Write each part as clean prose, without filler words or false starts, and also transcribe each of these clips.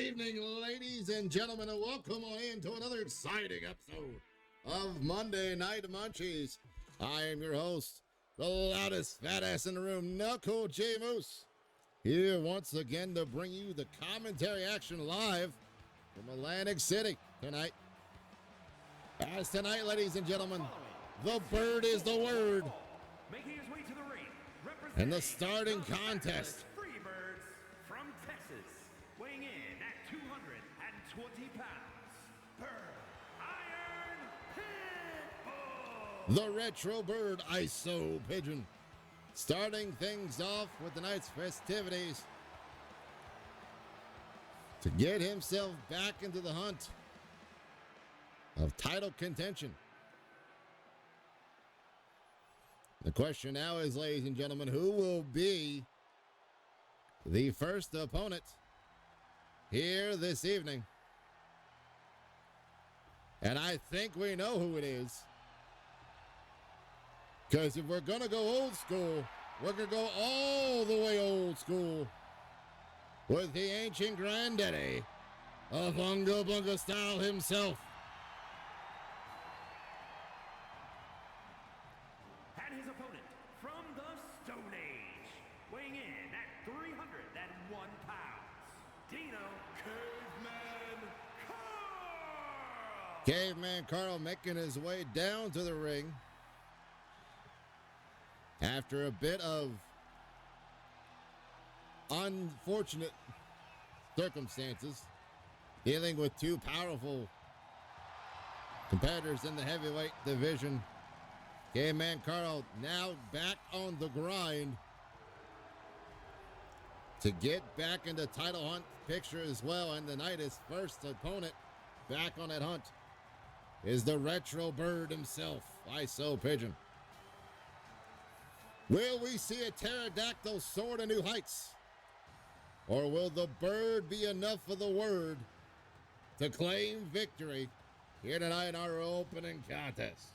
evening, ladies and gentlemen, and welcome on in to another exciting episode of Monday Night Munchies. I am your host, the loudest fat ass in the room, Knuckle J Moose, here once again to bring you the commentary action live from Atlantic City tonight. As tonight, ladies and gentlemen, the bird is the word, making his way to the ring, and the starting contest. Freebirds from Texas, weighing in at 220 pounds, Bird Iron Pitbull. The Retro Bird ISO Pigeon, starting things off with the night's festivities to get himself back into the hunt of title contention. The question now is, ladies and gentlemen, who will be the first opponent here this evening? And I think we know who it is. Because if we're going to go old school, we're going to go all the way old school with the ancient granddaddy of Unga Bunga Style himself. And his opponent from the Stone Age, weighing in at 301 pounds, Dino Caveman Carl. Caveman Carl making his way down to the ring after a bit of unfortunate circumstances, dealing with two powerful competitors in the heavyweight division. Caveman Carl now back on the grind to get back in the title hunt picture as well, and tonight his first opponent back on that hunt is the Retro Bird himself, ISO Pigeon. Will we see a pterodactyl soar to new heights? Or will the bird be enough of the word to claim victory here tonight in our opening contest?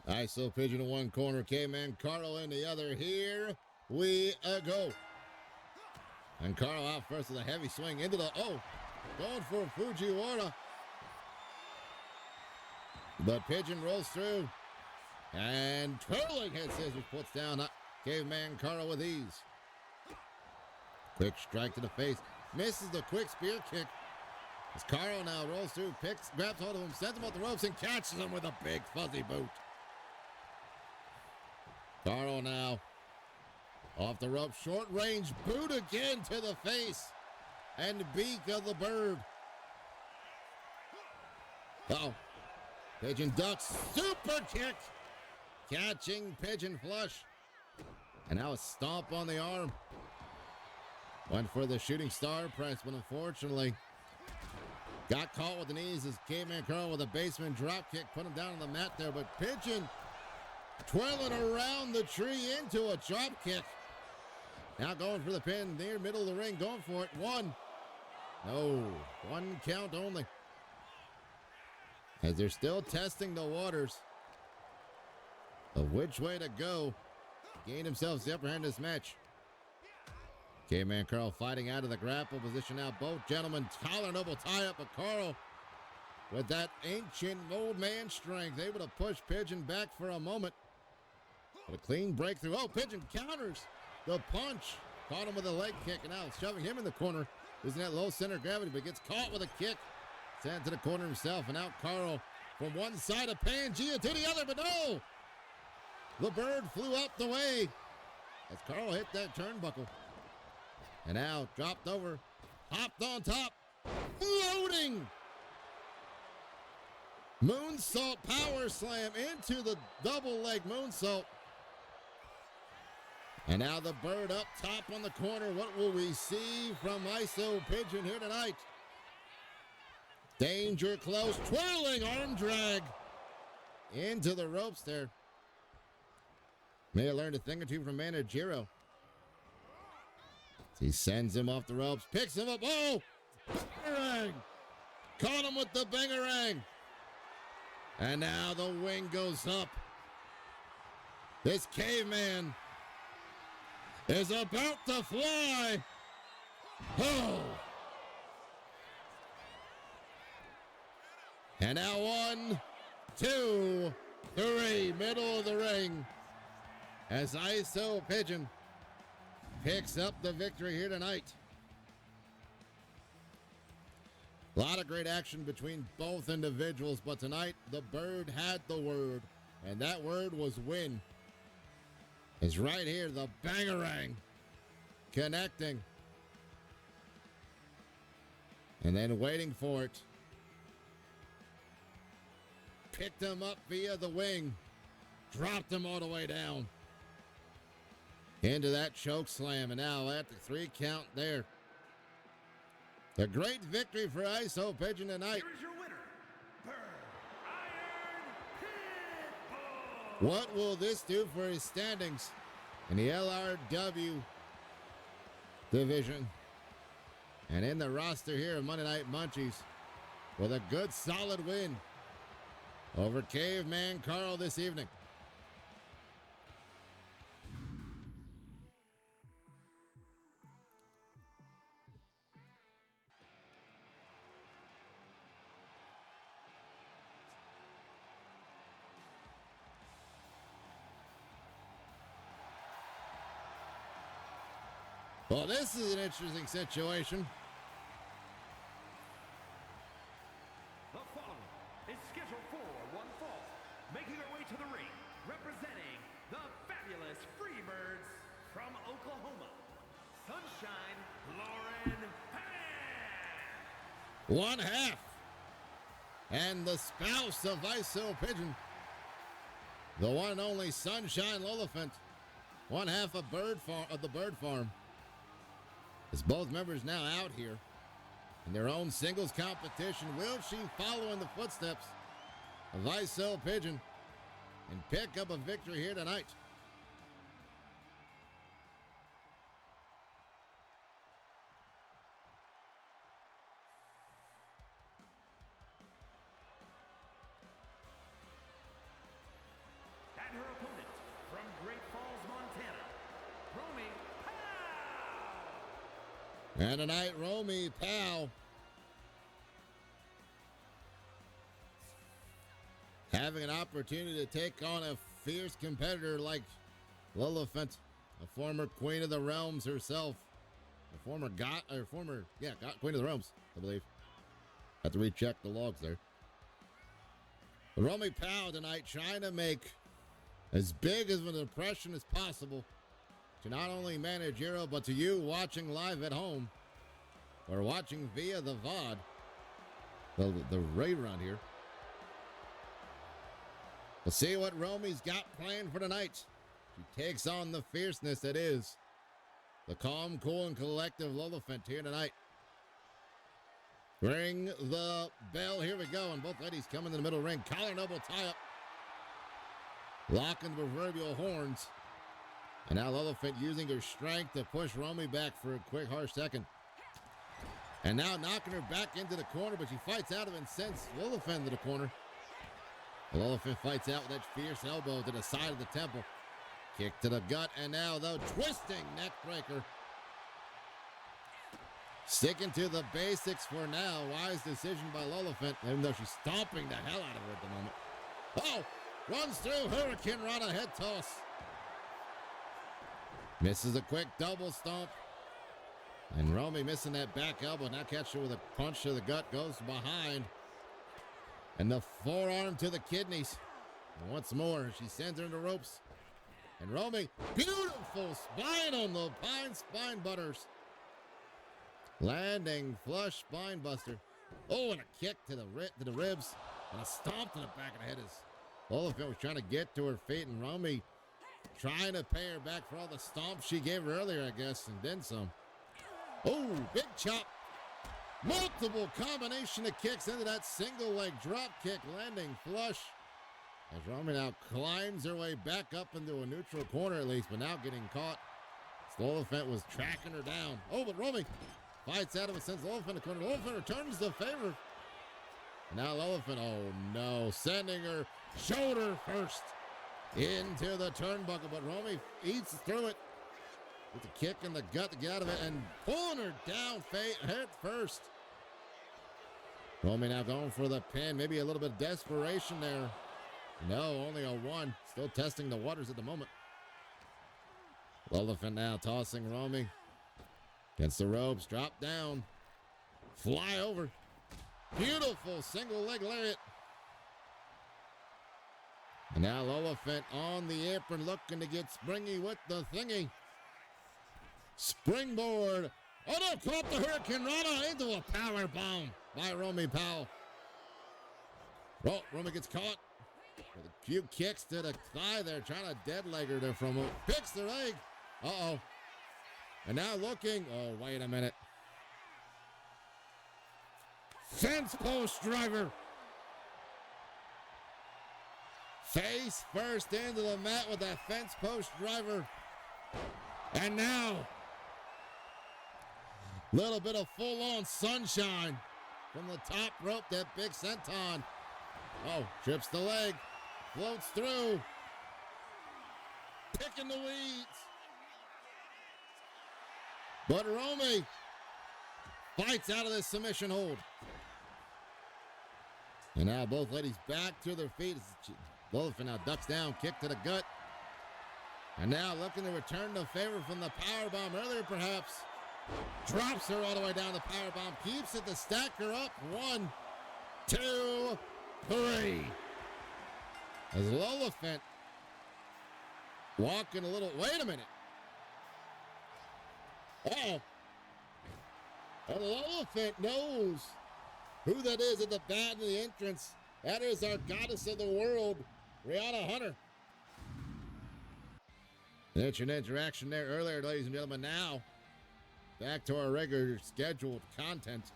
ISO Pigeon in one corner, Caveman Carl in the other. Here we go. And Carl out first with a heavy swing into the, going for Fujiwara. But Pigeon rolls through. And twirling head scissors puts down Caveman Carl with ease. Quick strike to the face. Misses the quick spear kick. As Carl now rolls through, grabs hold of him, sends him off the ropes, and catches him with a big fuzzy boot. Carl now off the rope, short range boot again to the face and beak of the bird. Pigeon ducks, super kick, catching Pigeon flush. And now a stomp on the arm. Went for the shooting star press, but unfortunately got caught with the knees as Caveman Carl with a basement drop kick put him down on the mat there. But Pigeon twirling around the tree into a drop kick. Now going for the pin near middle of the ring, going for it. One count only. As they're still testing the waters of which way to go. Gained himself the upper hand in this match. Caveman Carl fighting out of the grapple position now. Both gentlemen collar double tie up, but Carl with that ancient old man strength able to push Pigeon back for a moment. But a clean breakthrough. Pigeon counters the punch. Caught him with a leg kick, and now shoving him in the corner. Using that low center of gravity, but gets caught with a kick. Sent to the corner himself, and out Carl from one side of Pangea to the other, but no! The bird flew out the way as Carl hit that turnbuckle. And now dropped over, hopped on top, floating! Moonsault power slam into the double leg moonsault. And now the bird up top on the corner. What will we see from ISO Pigeon here tonight? Danger close, twirling arm drag into the ropes there. May have learned a thing or two from Manajiro. He sends him off the ropes, picks him up. Bangarang! Caught him with the bangarang. And now the wing goes up. This caveman is about to fly. Oh. And now 1, 2, 3, middle of the ring. As ISO Pigeon picks up the victory here tonight. A lot of great action between both individuals, but tonight the bird had the word, and that word was win. It's right here, the bangarang connecting. And then waiting for it. Picked him up via the wing. Dropped him all the way down. Into that choke slam. And now at the 3 count there. A great victory for ISO Pigeon tonight. Here is your winner, Bird Iron Pitbull. What will this do for his standings in the LRW division? And in the roster here of Monday Night Munchies with a good solid win over Caveman Carl this evening. Well, this is an interesting situation. The following is scheduled for one fall, making her way to the ring, representing the fabulous Freebirds from Oklahoma, Sunshine Lauren Pan. One half. And the spouse of ISO Pigeon, the one and only Sunshine Lillifant, one half of the Bird Farm. As both members now out here in their own singles competition, will she follow in the footsteps of ISO Pigeon and pick up a victory here tonight? And her opponent from Great Falls, Montana, Romy Powell. And tonight, Romy Powell having an opportunity to take on a fierce competitor like Lillifant, a former Queen of the Realms herself, a former Queen of the Realms, I believe. Have to recheck the logs there. But Romy Powell tonight trying to make as big of an impression as possible to not only Managero, but to you watching live at home or watching via the VOD, the rerun here. We'll see what Romy's got planned for tonight. She takes on the fierceness that is the calm, cool, and collective Lillifant here tonight. Ring the bell. Here we go. And both ladies come in the middle ring. Collar and elbow tie up. Locking the proverbial horns. And now Lillifant using her strength to push Romy back for a quick, harsh second. And now knocking her back into the corner, but she fights out of it and sends Lillifant into the corner. Lillifant fights out with that fierce elbow to the side of the temple. Kick to the gut, and now the twisting neck breaker. Sticking to the basics for now. Wise decision by Lillifant, even though she's stomping the hell out of her at the moment. Oh, runs through Hurricane Rana head toss. Misses a quick double stomp. And Romy missing that back elbow. Now catch her with a punch to the gut. Goes behind. And the forearm to the kidneys. And once more, she sends her into ropes. And Romy, beautiful spine on the pine spine butters. Landing flush spine buster. Oh, and a kick to the ribs. And a stomp to the back of the head as Lillifant was trying to get to her feet. And Romy trying to pay her back for all the stomps she gave her earlier, I guess, and then some. Oh, big chop. Multiple combination of kicks into that single leg drop kick, landing flush. As Romy now climbs her way back up into a neutral corner at least, but now getting caught. Lillifant was tracking her down. Oh, but Romy fights out of it, sends Lillifant in the corner. Lillifant returns the favor. And now Lillifant, oh no, sending her shoulder first into the turnbuckle, but Romy eats through it. With a kick in the gut to get out of it and pulling her down head first. Romy now going for the pin. Maybe a little bit of desperation there. No, only a 1. Still testing the waters at the moment. Elephant now tossing Romy against the ropes. Drop down. Fly over. Beautiful single leg lariat. And now Elephant on the apron looking to get springy with the thingy. Springboard. Oh no, caught the Hurricane Rana into a power bomb by Romy Powell. Oh, Romy gets caught with a few kicks to the thigh there, trying to dead leg her there from picks the leg. Uh-oh. And now looking. Oh, wait a minute. Fence post driver. Face first into the mat with that fence post driver. And now, little bit of full-on sunshine from the top rope, that big senton. Oh, trips the leg, floats through, picking the weeds. But Romy fights out of this submission hold. And now both ladies back to their feet. Elephant now ducks down, kick to the gut. And now looking to return the favor from the powerbomb earlier perhaps. Drops her all the way down the powerbomb. Keeps it to stack her up. 1, 2, 3. As Elephant walking a little. Wait a minute. Oh. And Elephant knows who that is at the bat in the entrance. That is our goddess of the world, Rihanna Hunter. That's an interaction there earlier, ladies and gentlemen. Now, back to our regular scheduled content.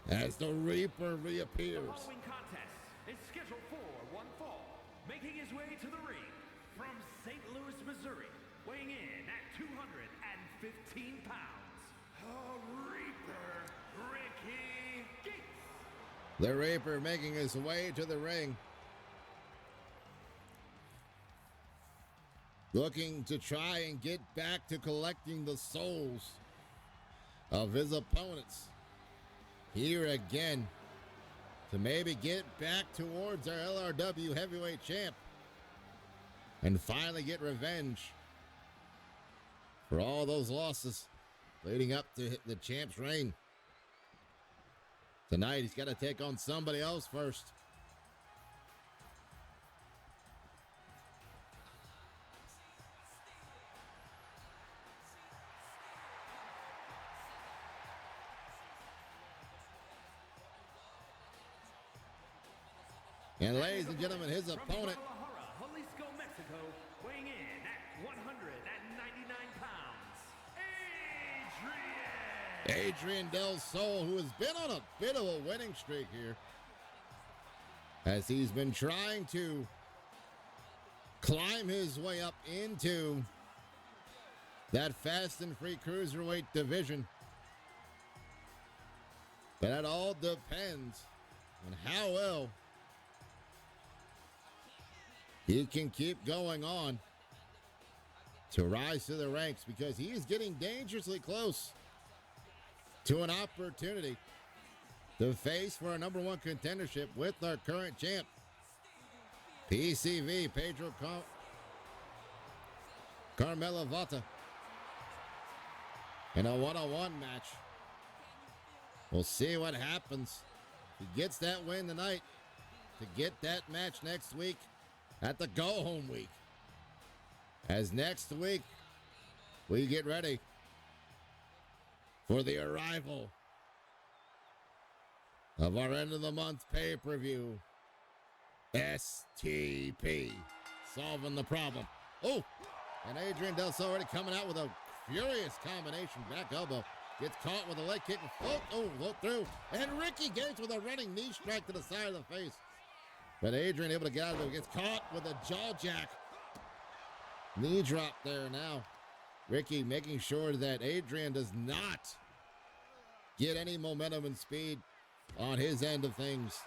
As the Reaper reappears. The following contest is scheduled for one fall. Making his way to the ring from St. Louis, Missouri, weighing in at 215 pounds, the Reaper, Ricky Gates. The Reaper making his way to the ring. Looking to try and get back to collecting the souls of his opponents. Here again to maybe get back towards our LRW heavyweight champ and finally get revenge for all those losses leading up to the champ's reign. Tonight he's got to take on somebody else first. And ladies and gentlemen, his opponent. From Jalisco, Mexico, weighing in at 199 pounds, Adrian Del Sol, who has been on a bit of a winning streak here, as he's been trying to climb his way up into that fast and free cruiserweight division. But that all depends on how well he can keep going on to rise to the ranks, because he is getting dangerously close to an opportunity to face for a #1 contendership with our current champ, PCV, Pedro Carmelo Vata, in a one-on-one match. We'll see what happens. If he gets that win tonight, to get that match next week at the go-home week. As next week, we get ready for the arrival of our end-of-the-month pay-per-view, STP, solving the problem. Oh, and Adrian Del Sol already coming out with a furious combination, back elbow. Gets caught with a leg kick, float through, and Ricky Gates with a running knee strike to the side of the face. But Adrian able to get out of it, gets caught with a jaw jack. Knee drop there now. Ricky making sure that Adrian does not get any momentum and speed on his end of things.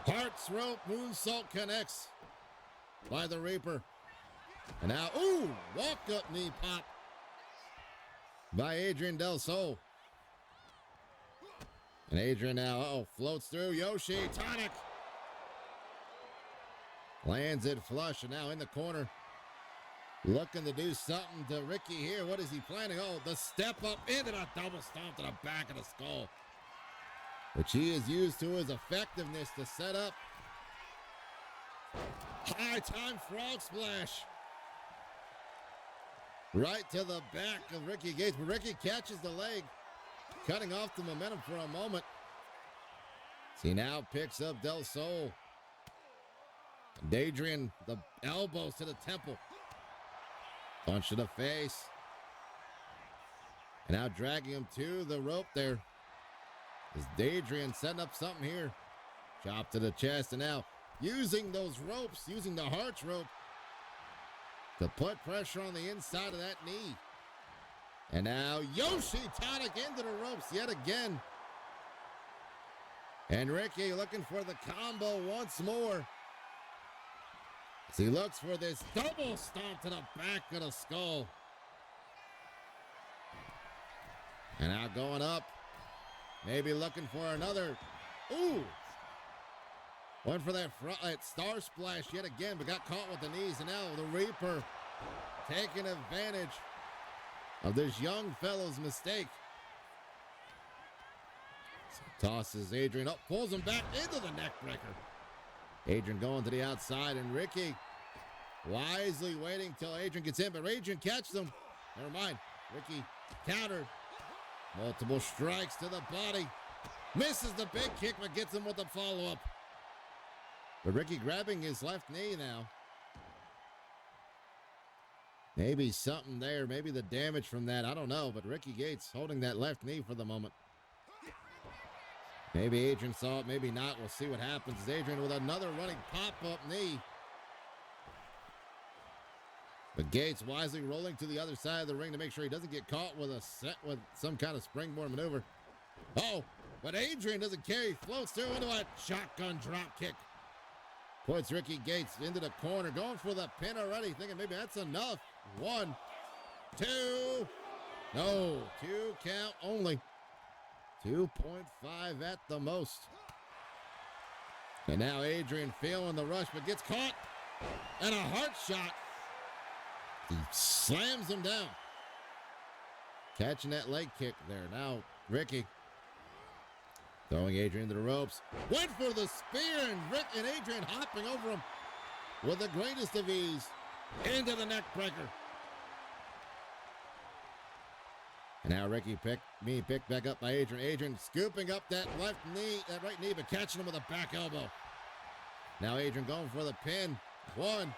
Hearts rope moonsault connects by the Reaper. And now, ooh, walk up knee pop by Adrian Del Sol. And Adrian now, floats through. Yoshi, tonic. Lands it flush, and now in the corner. Looking to do something to Ricky here. What is he planning? Oh, the step up into the double stomp to the back of the skull, which he is used to his effectiveness to set up. High time frog splash. Right to the back of Ricky Gates, but Ricky catches the leg, cutting off the momentum for a moment. He now picks up Del Sol. And Adrian, the elbows to the temple. Punch to the face. And now dragging him to the rope there. Is Adrian setting up something here. Chop to the chest, and now using those ropes, using the Hearts rope to put pressure on the inside of that knee. And now Yoshi tonic into the ropes yet again. And Ricky looking for the combo once more, as he looks for this double stomp to the back of the skull. And now going up, maybe looking for another. Ooh! Went for that star splash yet again, but got caught with the knees. And now the Reaper taking advantage of this young fellow's mistake. So tosses Adrian up, pulls him back into the neck breaker. Adrian going to the outside, and Ricky wisely waiting till Adrian gets in, but Adrian catches him. Never mind. Ricky countered. Multiple strikes to the body. Misses the big kick, but gets him with the follow-up. But Ricky grabbing his left knee now. Maybe something there. Maybe the damage from that. I don't know. But Ricky Gates holding that left knee for the moment. Maybe Adrian saw it. Maybe not. We'll see what happens. Adrian with another running pop-up knee. But Gates wisely rolling to the other side of the ring to make sure he doesn't get caught with some kind of springboard maneuver. Oh, but Adrian doesn't care. He floats through into a shotgun drop kick. Puts Ricky Gates into the corner, going for the pin already, thinking maybe that's enough. 1, 2. No, 2 count only. 2.5 at the most. And now Adrian feeling the rush, but gets caught. And a heart shot. He slams him down. Catching that leg kick there. Now Ricky throwing Adrian to the ropes. Went for the spear, and Rick and Adrian hopping over him with the greatest of ease into the neck breaker. And now Ricky picked back up by Adrian. Adrian scooping up that left knee, that right knee, but catching him with a back elbow. Now Adrian going for the pin. 1,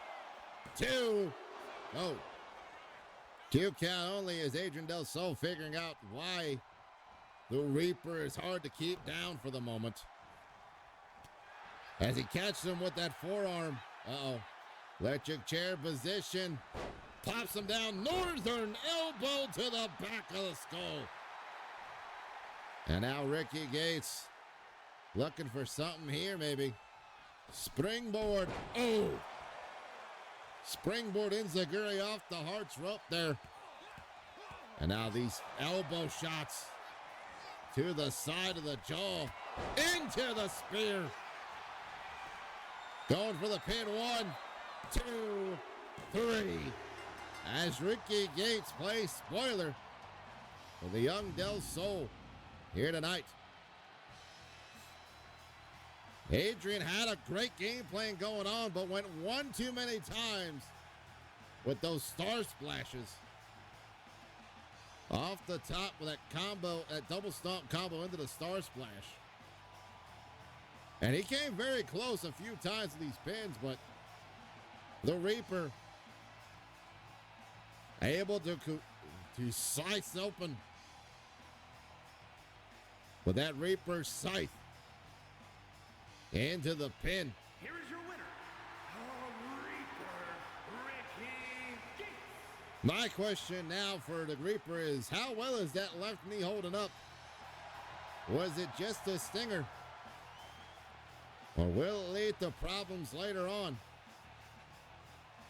2. No. 2 count only, as Adrian Del Sol figuring out why the Reaper is hard to keep down for the moment. As he catches him with that forearm. Electric chair position. Pops him down. Northern elbow to the back of the skull. And now Ricky Gates looking for something here maybe. Springboard. Oh! Springboard enziguri off the Hearts rope there. And now these elbow shots to the side of the jaw. Into the spear. Going for the pin. 1, 2, 3. As Ricky Gates plays spoiler for the young Del Sol here tonight. Adrian had a great game plan going on, but went one too many times with those star splashes. Off the top with that combo, that double stomp combo into the star splash. And he came very close a few times to these pins, but the Reaper able to slice open with that Reaper scythe into the pin. Here is your winner, Reaper, Ricky Gates. My question now for the Reaper is, how well is that left knee holding up? Was it just a stinger? Or will it lead to problems later on?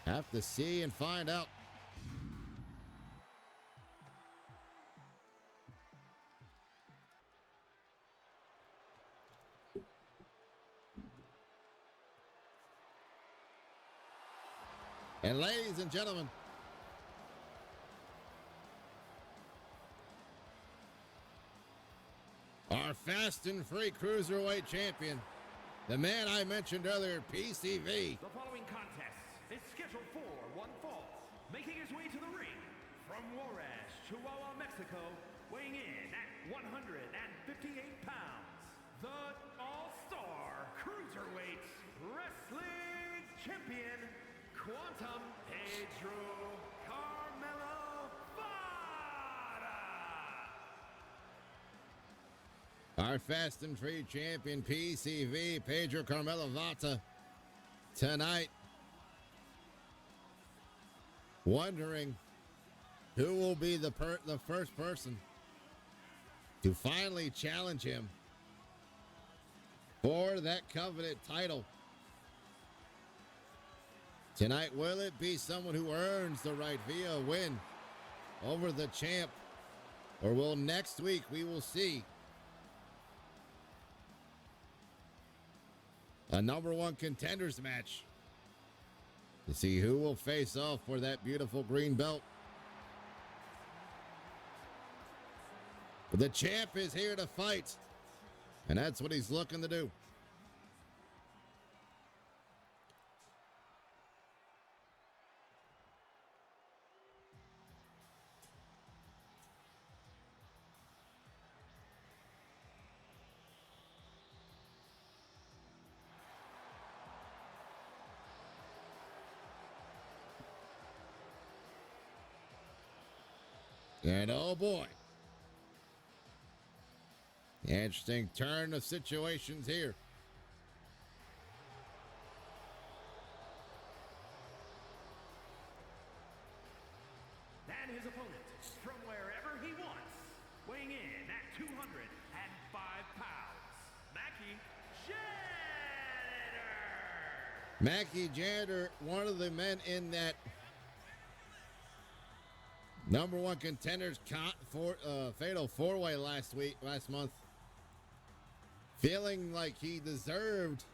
Have to see and find out. And ladies and gentlemen, our fast and free cruiserweight champion, the man I mentioned earlier, PCV. The following contest is scheduled for one fall. Making his way to the ring from Juarez, Chihuahua, Mexico, weighing in at 158 pounds, the All-Star Cruiserweight Wrestling Champion, Quantum Pedro Carmelo Vada. Our fast and free champion, PCV, Pedro Carmelo Vata, tonight, wondering who will be the first person to finally challenge him for that coveted title. Tonight, will it be someone who earns the right via a win over the champ? Or will next week we will see a #1 contenders match to see who will face off for that beautiful green belt? But the champ is here to fight, and that's what he's looking to do. And oh boy, interesting turn of situations here. And his opponent, from wherever he wants, weighing in at 205 pounds, Mackie Janitor. Mackie Janitor, one of the men in that #1 contenders fatal 4-way last month, feeling like he deserved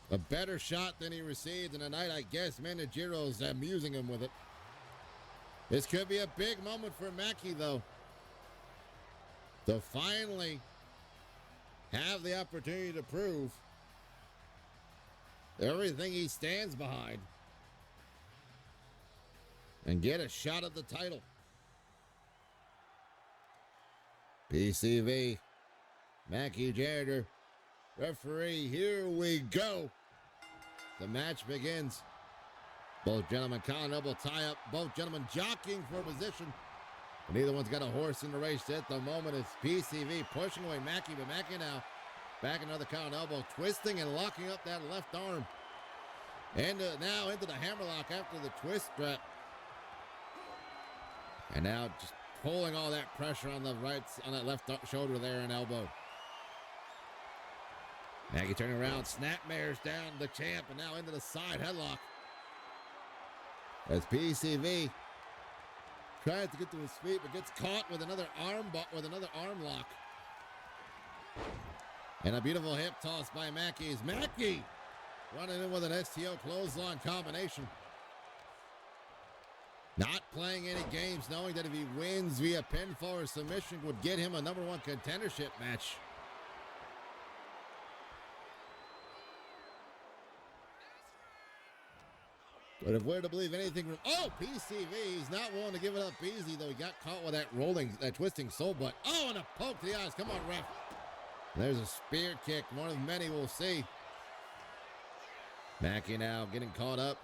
a better shot than he received, and tonight I guess Managero's amusing him with it. This could be a big moment for Mackie, though, to finally have the opportunity to prove everything he stands behind and get a shot at the title. PCV, Mackie Janitor, referee, here we go. The match begins. Both gentlemen collar elbow tie up, both gentlemen jockeying for position. But neither one's got a horse in the race at the moment. It's PCV pushing away Mackie, but Mackie now back another collar elbow, twisting and locking up that left arm. And now into the hammerlock after the twist strap. And now just pulling all that pressure on the on that left shoulder there and elbow. Mackie turning around, snapmares down the champ, and now into the side headlock. As PCV tries to get to his feet, but gets caught with another arm lock. And a beautiful hip toss by Mackie. Is Mackie running in with an STO clothesline combination. Not playing any games, knowing that if he wins via pinfall or submission would get him a #1 contendership match. But if we're to believe anything from PCV, he's not willing to give it up easy, though he got caught with that twisting soul butt. Oh, and a poke to the eyes. Come on, ref. There's a spear kick, one of many we'll see. Mackie now getting caught up.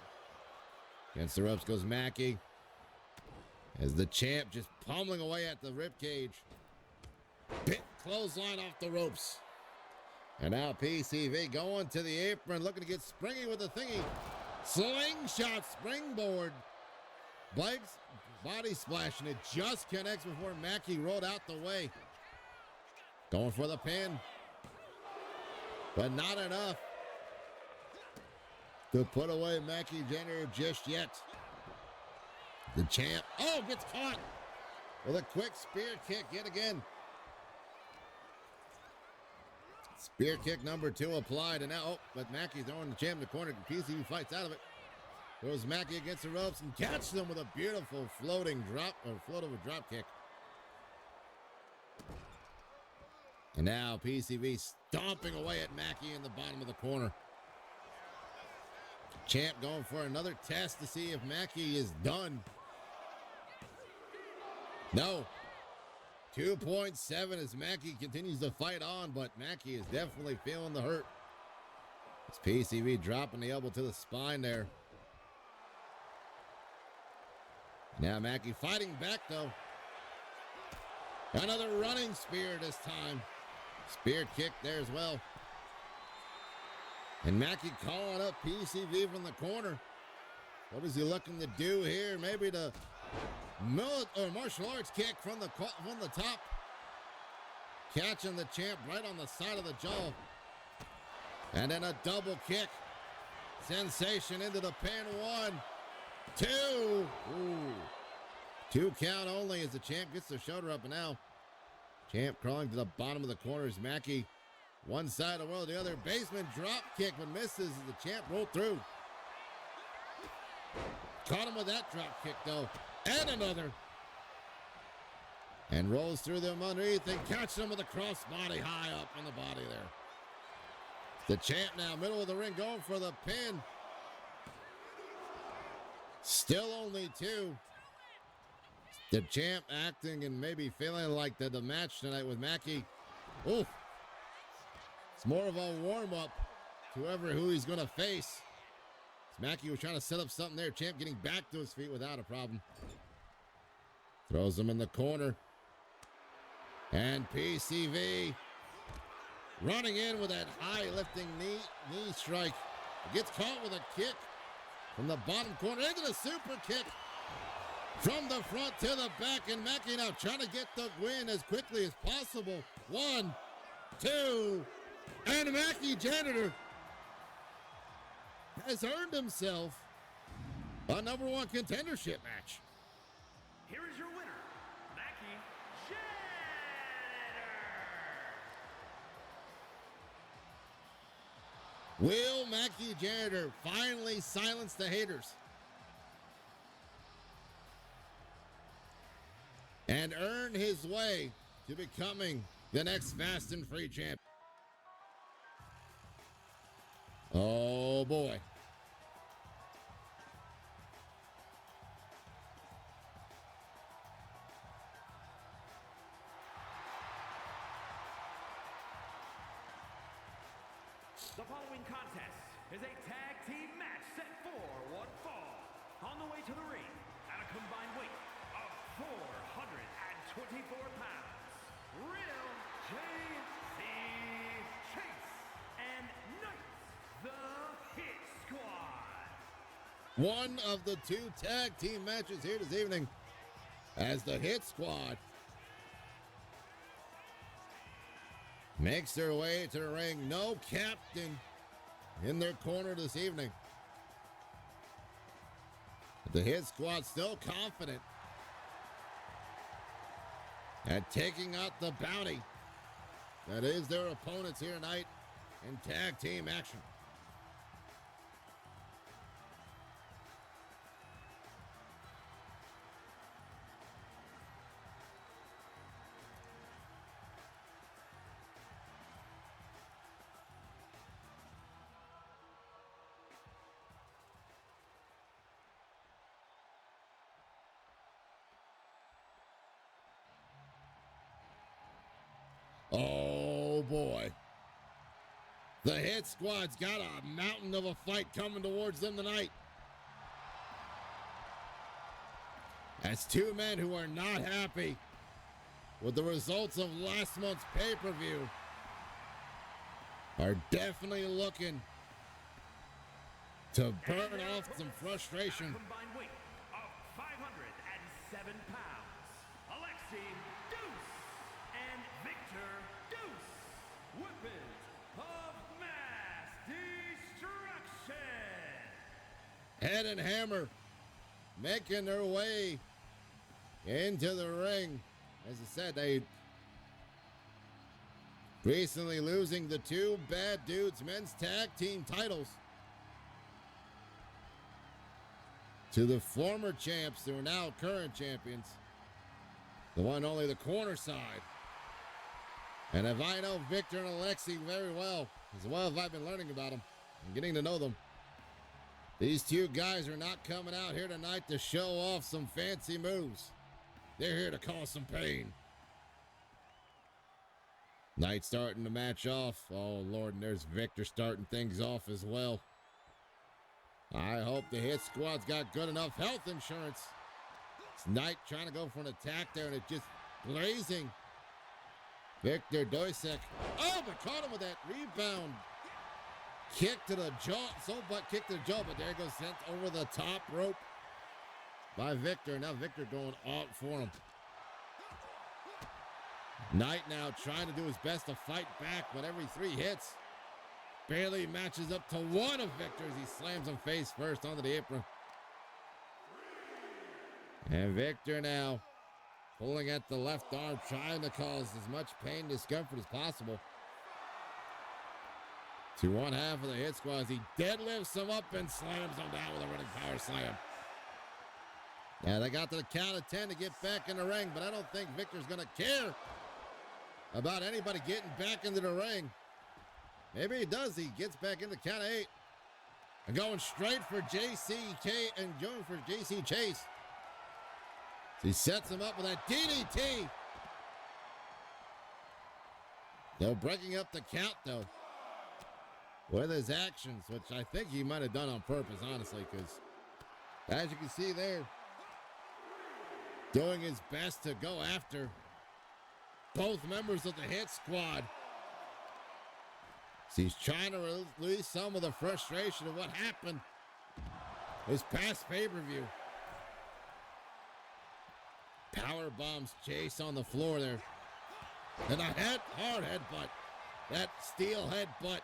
Against the ropes goes Mackie. As the champ just pummeling away at the ribcage. Pit clothesline off the ropes. And now PCV going to the apron, looking to get springy with the thingy. Slingshot springboard. Blake's body splash, and it just connects before Mackie rolled out the way. Going for the pin. but not enough to put away Mackie Jenner just yet. The champ, gets caught with a quick spear kick yet again. Spear kick number 2 applied, and now, but Mackie throwing the champ in the corner. PCV fights out of it. Throws Mackie against the ropes and catches him with a beautiful floating drop, or float of a drop kick. And now PCV stomping away at Mackie in the bottom of the corner. Champ going for another test to see if Mackie is done. No. 2.7 as Mackie continues to fight on, but Mackie is definitely feeling the hurt. It's PCV dropping the elbow to the spine there. Now Mackie fighting back though. Another running spear this time. Spear kick there as well. And Mackie calling up PCV from the corner. What is he looking to do here? Maybe the martial arts kick from the top. Catching the champ right on the side of the jaw. And then a double kick. Sensation into the pin. 1, 2. Ooh. 2 count only as the champ gets the shoulder up, and now champ crawling to the bottom of the corner as Mackie one side of the world, the other. Basement drop kick, but misses as the champ rolled through. Caught him with that drop kick though, and another. And rolls through them underneath and catches him with a crossbody high up on the body there. The champ now, middle of the ring, going for the pin. Still only 2. The champ acting and maybe feeling like the match tonight with Mackie. Oof. It's more of a warm-up to who he's going to face. Mackie was trying to set up something there. Champ getting back to his feet without a problem. Throws him in the corner. And PCV running in with that high lifting knee strike. Gets caught with a kick from the bottom corner into the super kick. From the front to the back, and Mackie now trying to get the win as quickly as possible. 1, 2, and Mackie Janitor has earned himself a #1 contendership match. Here is your winner, Mackie Janitor. Will Mackie Janitor finally silence the haters and earn his way to becoming the next Fast and Free champ? Oh boy. The following contest is a tag team match set for one fall. On the way to the ring at a combined weight of 424 pounds, Real J.C. Chase and Knights, the Hit Squad. One of the 2 tag team matches here this evening as the Hit Squad makes their way to the ring. No captain in their corner this evening. The Hit Squad still confident at taking out the bounty that is their opponents here tonight in tag team action. Oh boy. The Hit Squad's got a mountain of a fight coming towards them tonight. As 2 men who are not happy with the results of last month's pay-per-view are definitely looking to burn off some frustration. Combined weight of 507 pounds, Alexi Deuce and Victor Deuce, weapons of Head and Hammer making their way into the ring. As I said, they recently losing the two Bad Dudes men's tag team titles to the former champs who are now current champions. The one only the corner side. And if I know Victor and Alexi very well as I've been learning about them and getting to know them, these two guys are not coming out here tonight to show off some fancy moves. They're here to cause some pain. Knight starting the match off. Oh, Lord, and there's Victor starting things off as well. I hope the Hit Squad's got good enough health insurance. It's Knight trying to go for an attack there, and it's just blazing. Victor Doisek. Oh, but caught him with that rebound. Kick to the jaw. Butt kick to the jaw, but there goes sent over the top rope by Victor. Now Victor going out for him. Knight now trying to do his best to fight back, but every 3 hits barely matches up to one of Victor's. He slams him face first onto the apron. And Victor now pulling at the left arm, trying to cause as much pain and discomfort as possible to one half of the Hit Squad as he deadlifts him up and slams him down with a running power slam. Now they got to the count of 10 to get back in the ring, but I don't think Victor's going to care about anybody getting back into the ring. Maybe he does. He gets back in the count of 8 and going straight for JCK and going for JC Chase. He sets him up with that DDT. They're breaking up the count, though, with his actions, which I think he might have done on purpose, honestly, because as you can see there, doing his best to go after both members of the Hit Squad. So he's trying to release some of the frustration of what happened this past pay-per-view. Power bombs Chase on the floor there. And a hard headbutt. That steel headbutt.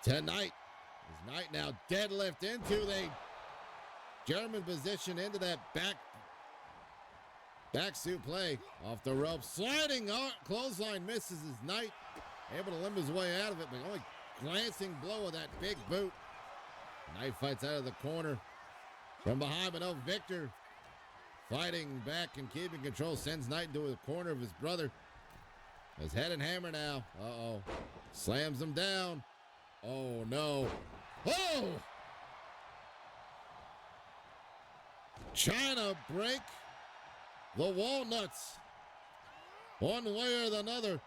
Tonight is Knight now deadlift into the German position into that back suplex off the rope. Sliding clothesline misses as Knight able to limp his way out of it, but only glancing blow of that big boot. Knight fights out of the corner from behind, but no, Victor fighting back and keeping control, sends Knight into the corner of his brother. His Head and Hammer now. Uh-oh. Slams him down. Oh, no. Oh! Trying to break the walnuts one way or another.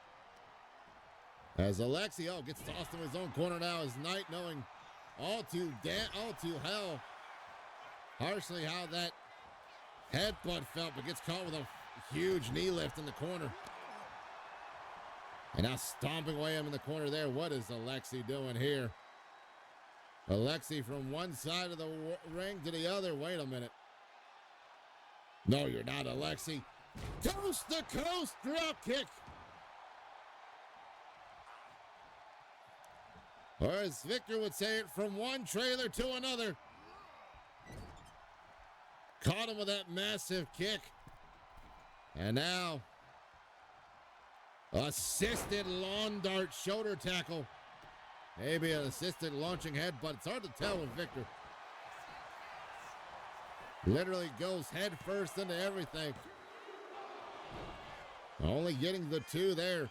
As Alexi gets tossed in his own corner now as Knight, knowing all too hell harshly how that headbutt felt, but gets caught with a huge knee lift in the corner. And now stomping away him in the corner there. What is Alexi doing here? Alexi from one side of the ring to the other. Wait a minute. No, you're not, Alexi. Coast to coast drop kick. Or as Victor would say it, from one trailer to another. Caught him with that massive kick. And now, assisted lawn dart shoulder tackle. Maybe an assisted launching headbutt. It's hard to tell with Victor. Literally goes head first into everything. Only getting the 2 there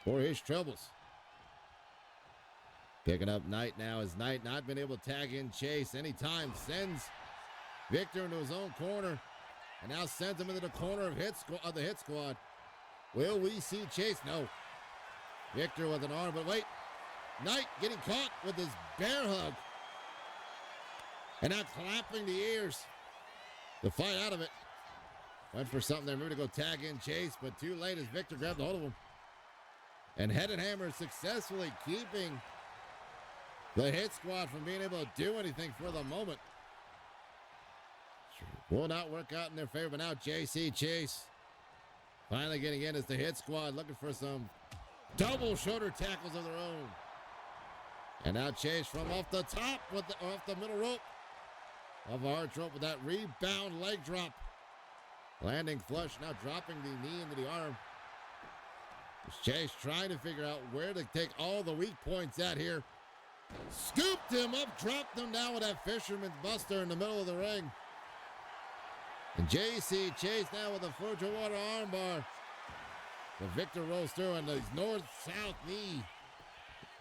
for his troubles. Picking up Knight now as Knight not been able to tag in Chase anytime. Sends Victor into his own corner. And now sends him into the corner of the Hit Squad. Will we see Chase? No. Victor with an arm, but wait. Knight getting caught with his bear hug. And now clapping the ears to fight out of it. Went for something there, maybe to go tag in Chase, but too late as Victor grabbed a hold of him. And Head and Hammer successfully keeping the Hit Squad from being able to do anything for the moment. Will not work out in their favor, but now JC Chase finally getting in as the Hit Squad looking for some double shoulder tackles of their own. And now Chase from off the top with off the middle rope. Off a arch rope with that rebound leg drop. Landing flush, now dropping the knee into the arm. Chase trying to figure out where to take all the weak points at here. Scooped him up, dropped him down with that fisherman's buster in the middle of the ring. And JC Chase now with a Fuji Water armbar. The Victor rolls through and the north-south knee.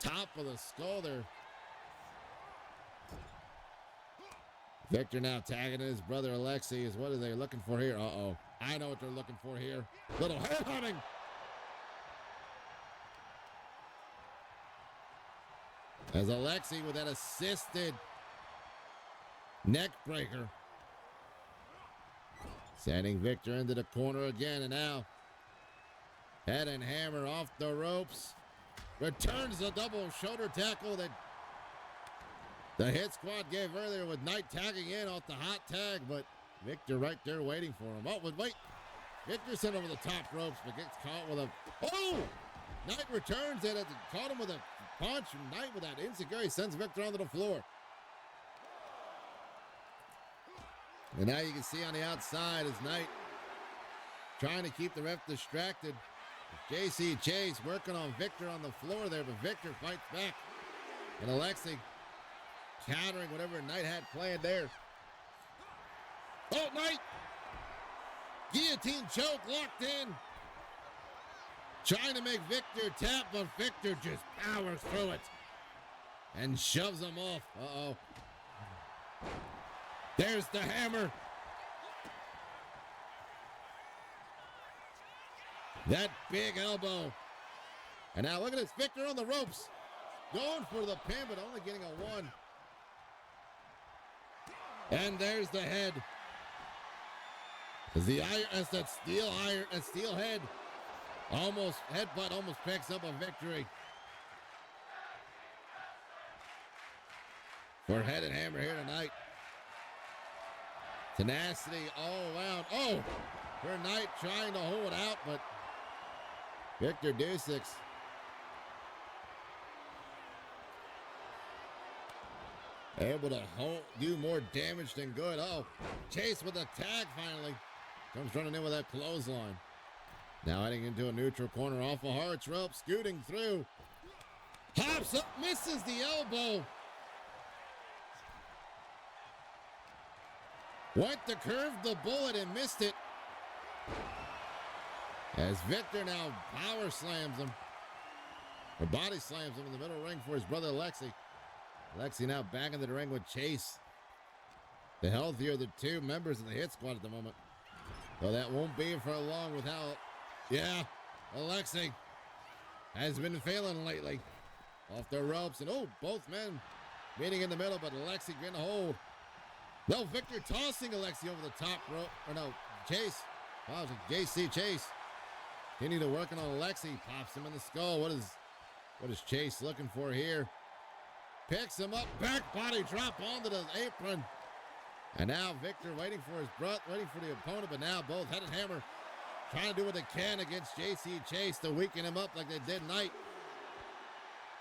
Top of the skull there. Victor now tagging his brother Alexi. Is what are they looking for here? Uh-oh. I know what they're looking for here. Little hair hunting. As Alexi with that assisted neck breaker. Sending Victor into the corner again, and now head and hammer off the ropes. Returns the double shoulder tackle that the Hit Squad gave earlier with Knight tagging in off the hot tag, but Victor right there waiting for him. Oh, but wait. Victor sent over the top ropes, but gets caught with a... Oh! Knight returns it. Caught him with a punch. Knight with that insecurity sends Victor onto the floor. And now you can see on the outside is Knight trying to keep the ref distracted. JC Chase working on Victor on the floor there, but Victor fights back. And Alexi countering whatever Knight had planned there. Oh, Knight! Guillotine choke locked in. Trying to make Victor tap, but Victor just powers through it and shoves him off. Uh-oh. There's the hammer. That big elbow. And now look at this. Victor on the ropes. Going for the pin, but only getting a one. And there's the head. As that steel head headbutt almost picks up a victory. For head and hammer here tonight. Tenacity all around. Oh, for Knight trying to hold out, but Victor Dusix able to do more damage than good. Oh, Chase with a tag finally. Comes running in with that clothesline. Now heading into a neutral corner off a Hart's rope, scooting through. Hops up, misses the elbow. Went to curve the bullet and missed it. As Victor now power slams him. Or body slams him in the middle ring for his brother Alexi. Alexi now back into the ring with Chase. The healthier of the two members of the Hit Squad at the moment. Well, that won't be for long without... Yeah, Alexi has been failing lately. Off the ropes, and oh, both men meeting in the middle, but Alexi getting a hold. No, Victor tossing Alexi over the top rope. Or no, Chase. Wow, JC Chase. Continue to working on Alexi. Pops him in the skull. What is Chase looking for here? Picks him up, back body drop onto the apron. And now Victor waiting for the opponent, but now both head and hammer trying to do what they can against JC Chase to weaken him up like they did Knight.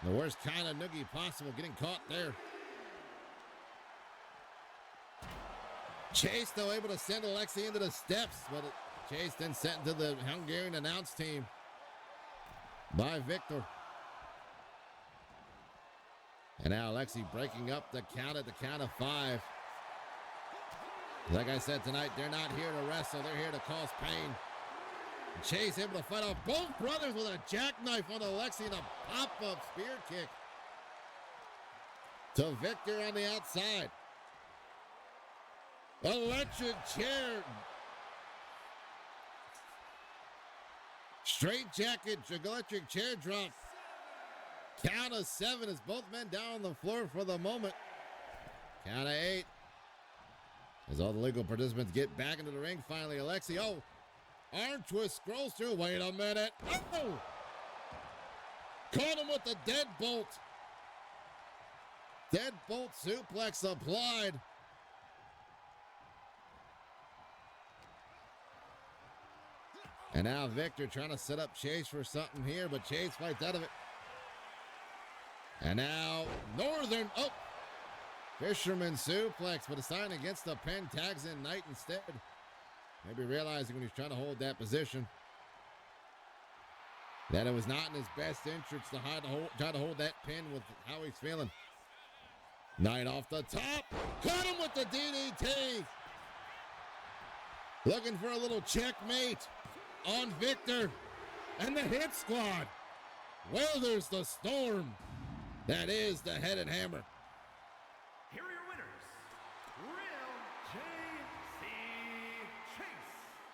The worst kind of noogie possible, getting caught there. Chase, though, able to send Alexi into the steps, but Chase then sent into the Hungarian announce team by Victor. And now Alexi breaking up the count at the count of 5. Like I said tonight, they're not here to wrestle. They're here to cause pain. Chase able to fight off both brothers with a jackknife on Alexi and a pop-up spear kick to Victor on the outside. Electric chair. Straight jacket, electric chair drop. Count of 7 as both men down on the floor for the moment. Count of 8. As all the legal participants get back into the ring, finally, Alexi, arm twist, scrolls through. Wait a minute. Oh! Caught him with the deadbolt. Deadbolt suplex applied. And now Victor trying to set up Chase for something here, but Chase fights out of it. And now, Northern, Fisherman suplex, but a sign against the pin, tags in Knight instead. Maybe realizing when he's trying to hold that position that it was not in his best interest to try to hold that pin with how he's feeling. Knight off the top, caught him with the DDT. Looking for a little checkmate on Victor and the Hit Squad. Well, there's the storm. That is the Headed Hammer. Here are your winners, Real J.C. Chase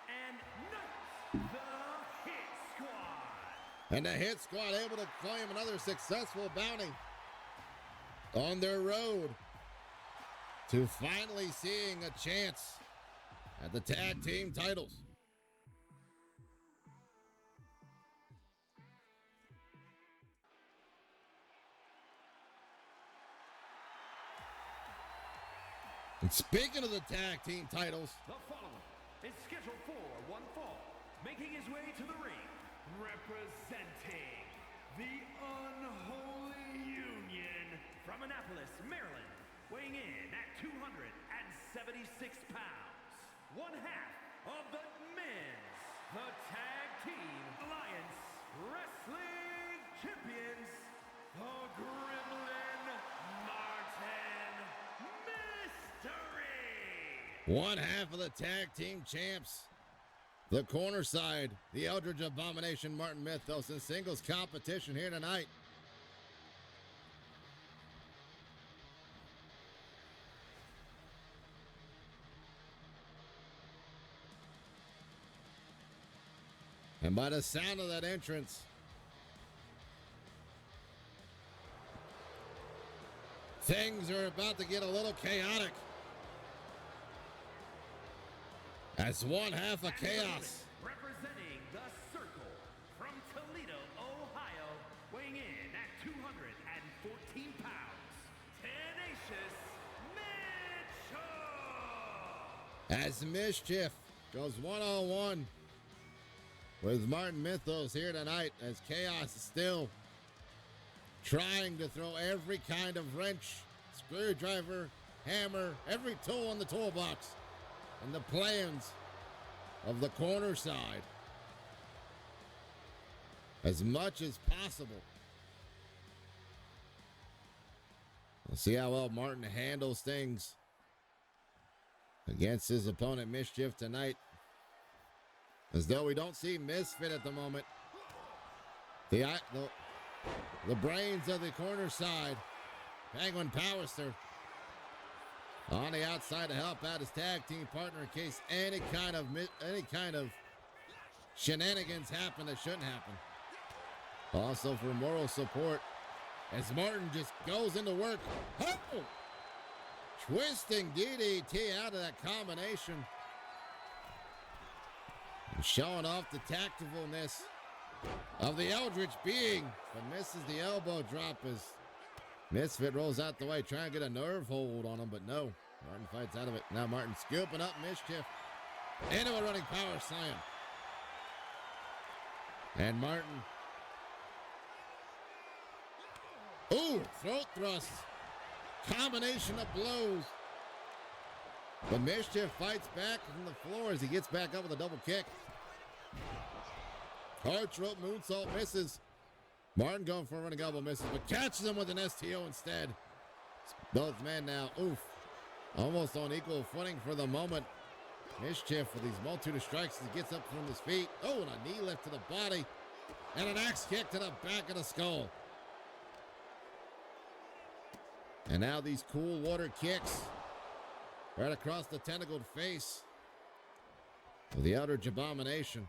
and Knight, the Hit Squad. And the Hit Squad able to claim another successful bounty on their road to finally seeing a chance at the tag team titles. And speaking of the tag team titles, the following is scheduled for one fall, making his way to the ring, representing the Unholy Union from Annapolis, Maryland, weighing in at 276 pounds, one half of the men's, the Tag Team Alliance Wrestling Champions, the Gremlin Martin Mystery. one half of the tag team champs, the corner side, the Eldritch Abomination Martin Mythos in singles competition here tonight. And by the sound of that entrance, things are about to get a little chaotic. As one half of chaos. Representing the Circle from Toledo, Ohio, weighing in at 214 pounds, Tenacious Mitchell. As Mischief goes one-on-one with Martin Mythos here tonight, as Chaos is still trying to throw every kind of wrench, screwdriver, hammer, every tool in the toolbox in the plans of the corner side as much as possible. We'll see how well Martin handles things against his opponent Mischief tonight. As though we don't see Misfit at the moment. The brains of the corner side, Penguin Powerster, on the outside to help out his tag team partner in case any kind of shenanigans happen that shouldn't happen. Also for moral support, as Martin just goes into work. Oh! Twisting DDT out of that combination. And showing off the tactfulness of the Eldritch being, but misses the elbow drop as Misfit rolls out the way, trying to get a nerve hold on him, but no. Martin fights out of it. Now Martin scooping up Mischief into a running power slam. And Martin. Ooh, throat thrust. Combination of blows. But Mischief fights back from the floor as he gets back up with a double kick. Arch rope moonsault misses. Martin going for a running elbow misses, but catches him with an STO instead. Both men now, almost on equal footing for the moment. Mischief with these multitude of strikes as he gets up from his feet. Oh, and a knee lift to the body. And an axe kick to the back of the skull. And now these cool water kicks right across the tentacled face of the Eldritch Abomination.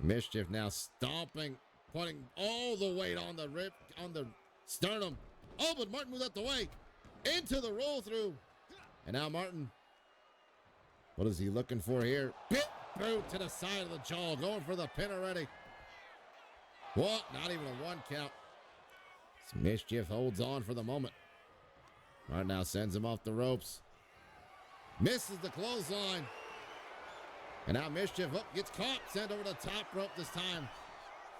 Mischief now stomping, putting all the weight on the rib, on the sternum. Oh, but Martin moved out the way into the roll through. And now Martin, what is he looking for here? Pit boot to the side of the jaw, going for the pin already. What? Not even a one count. Mischief holds on for the moment. Martin now sends him off the ropes. Misses the clothesline. And now Mischief gets caught, sent over the top rope this time.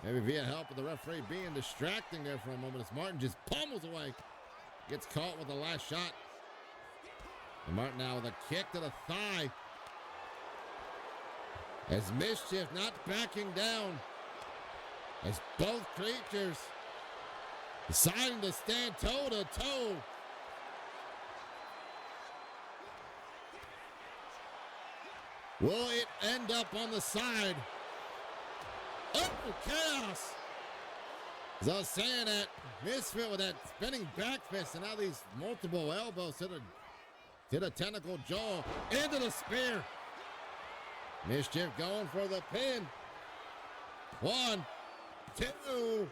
Maybe via help of the referee being distracting there for a moment as Martin just pummels away. Gets caught with the last shot. And Martin now with a kick to the thigh. As Mischief not backing down. As both creatures deciding to stand toe to toe. Will it end up on the side? Oh, chaos! As I was saying, that Misfit with that spinning back fist, and now these multiple elbows to the tentacle jaw, into the spear. Mischief going for the pin. 1, 2,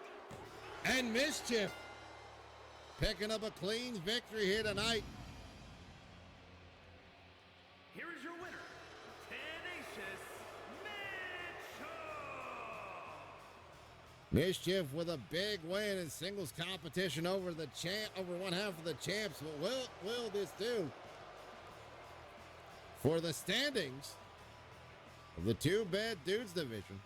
and Mischief picking up a clean victory here tonight. Here is your winner, Tenacious Mitchell. Mischief with a big win in singles competition over one half of the champs. What will this do for the standings of the two bad dudes division?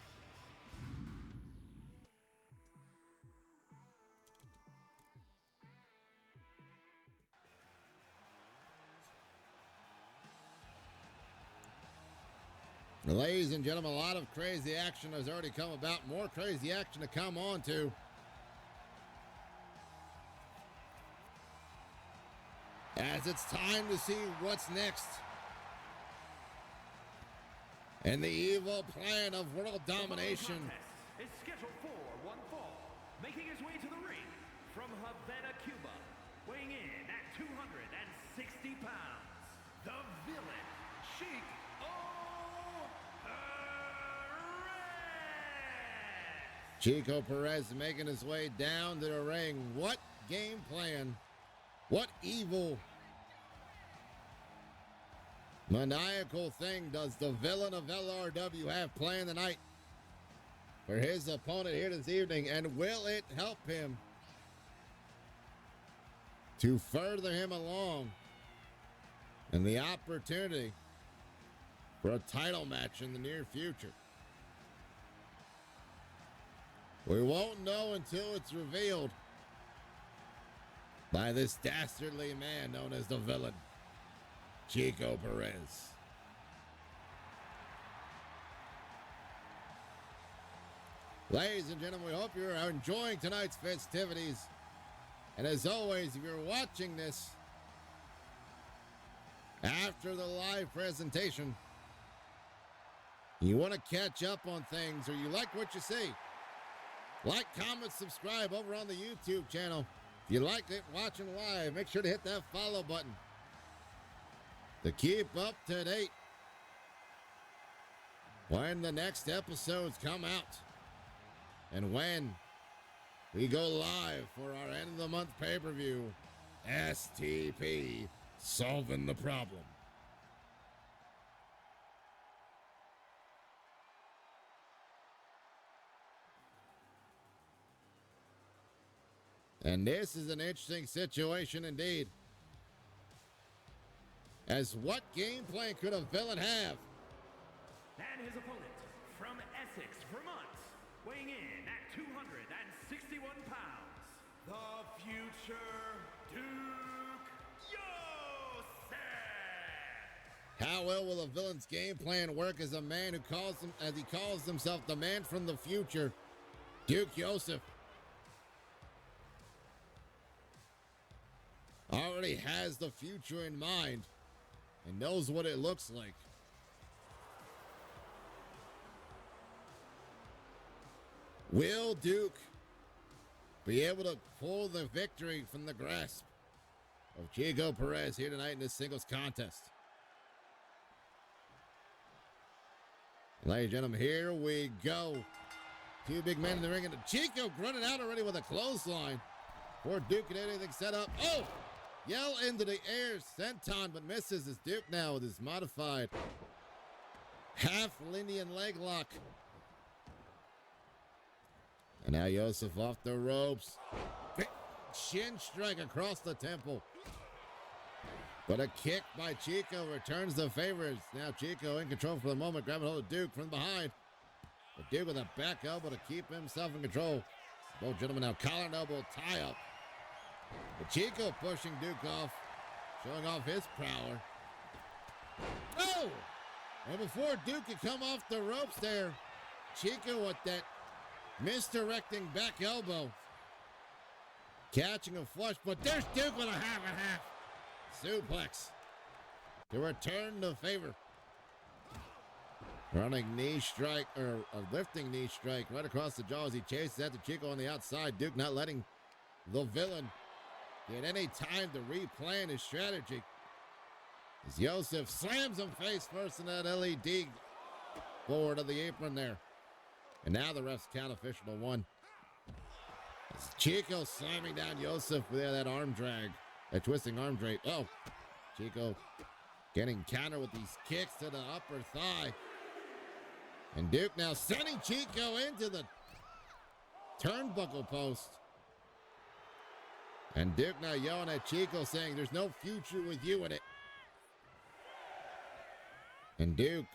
Ladies and gentlemen, a lot of crazy action has already come about. More crazy action to come on to. As it's time to see what's next in the evil plan of world domination. The contest is scheduled for one fall, making his way to the ring from Havana, Cuba, weighing in at 260 pounds, the villain, Chico Perez. Chico Perez making his way down to the ring. What game plan? What evil, maniacal thing does the villain of LRW have planned tonight for his opponent here this evening? And will it help him to further him along in the opportunity for a title match in the near future? We won't know until it's revealed by this dastardly man known as the villain, Chico Perez. Ladies and gentlemen, we hope you're enjoying tonight's festivities. And as always, if you're watching this after the live presentation, you want to catch up on things or you like what you see, like, comment, subscribe over on the YouTube channel. If you like it watching live, make sure to hit that follow button to keep up to date when the next episodes come out and when we go live for our end of the month pay-per-view, STP Solving the Problem. And this is an interesting situation indeed. As what game plan could a villain have? And his opponent from Essex, Vermont, weighing in at 261 pounds, the future Duke Yosef. How well will a villain's game plan work as a man who calls himself the man from the future, Duke Yosef? Already has the future in mind and knows what it looks like. Will Duke be able to pull the victory from the grasp of Chico Perez here tonight in this singles contest? Ladies and gentlemen, here we go. Two big men in the ring, and Chico running out already with a clothesline. Poor Duke and anything set up. Oh! Yell into the air, senton, but misses as Duke now with his modified half-Lindian leg lock. And now Yosef off the ropes. Shin strike across the temple. But a kick by Chico returns the favor. Now Chico in control for the moment, grabbing hold of Duke from behind. But Duke with a back elbow to keep himself in control. Both gentlemen now collar and elbow tie up. But Chico pushing Duke off, showing off his prowler. Oh! And before Duke could come off the ropes there, Chico with that misdirecting back elbow. Catching a flush, but there's Duke with a half and half. Suplex to return the favor. Running knee strike, or a lifting knee strike right across the jaw as he chases after Chico on the outside. Duke not letting the villain get any time to replan his strategy. As Yosef slams him face first in that LED forward of the apron there. And now the refs count official to 1. As Chico slamming down Yosef with that arm drag, that twisting arm drape. Oh, Chico getting countered with these kicks to the upper thigh. And Duke now sending Chico into the turnbuckle post. And Duke now yelling at Chico saying there's no future with you in it. And Duke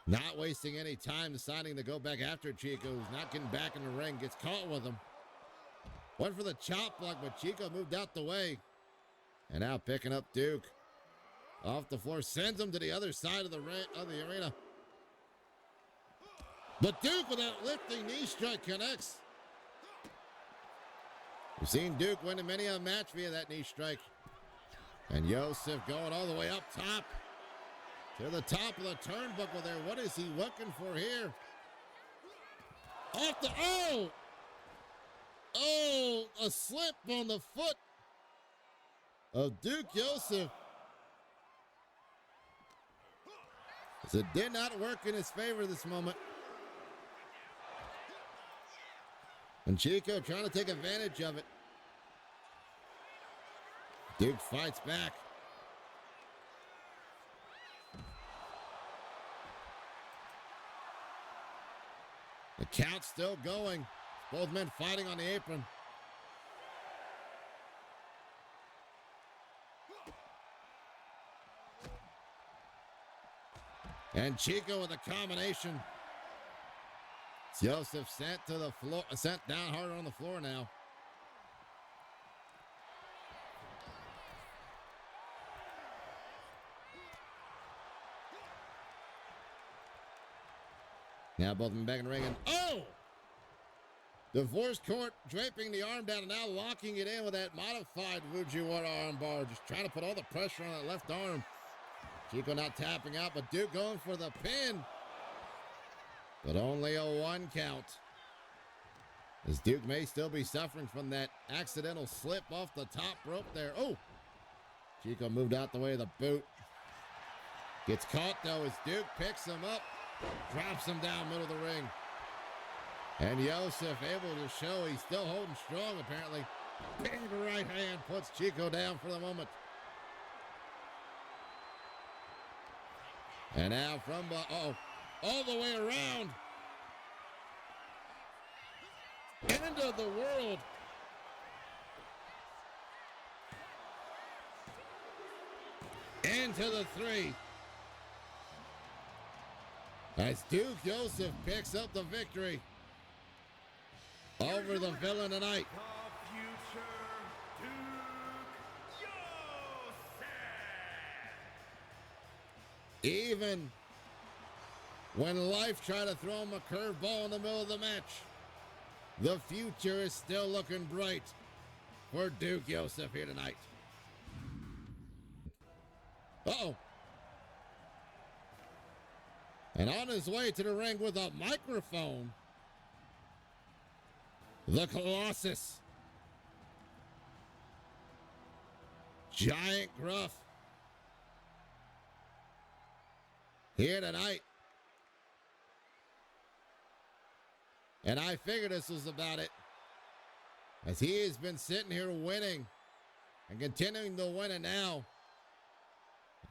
not wasting any time, deciding to go back after Chico, who's not getting back in the ring, gets caught with him. Went for the chop block, but Chico moved out the way. And now picking up Duke off the floor, sends him to the other side of the arena. But Duke with that lifting knee strike connects. We've seen Duke winning many a match via that knee strike. And Yosef going all the way up top to the top of the turnbuckle there. What is he looking for here? Off the, a slip on the foot of Duke Yosef. So it did not work in his favor this moment. And Chico trying to take advantage of it. Duke fights back. The count's still going. Both men fighting on the apron. And Chico with a combination. Joseph sent to the floor, sent down hard on the floor now. Now both of them back in the ring, and Divorce Court draping the arm down and now locking it in with that modified Fujiwara arm bar. Just trying to put all the pressure on that left arm. Chico not tapping out, but Duke going for the pin. But only a 1 count. As Duke may still be suffering from that accidental slip off the top rope there. Oh! Chico moved out the way of the boot. Gets caught though as Duke picks him up. Drops him down middle of the ring. And Yosef able to show he's still holding strong apparently. Big right hand puts Chico down for the moment. And now from all the way around. End of the world. Into the 3. As Duke Yosef picks up the victory over the villain tonight. The future Duke Yosef. Even when life tried to throw him a curveball in the middle of the match, the future is still looking bright for Duke Yosef here tonight. Uh-oh. And on his way to the ring with a microphone, the Colossus. Giant Gruff. Here tonight. And I figured this was about it. As he has been sitting here winning and continuing to win it now.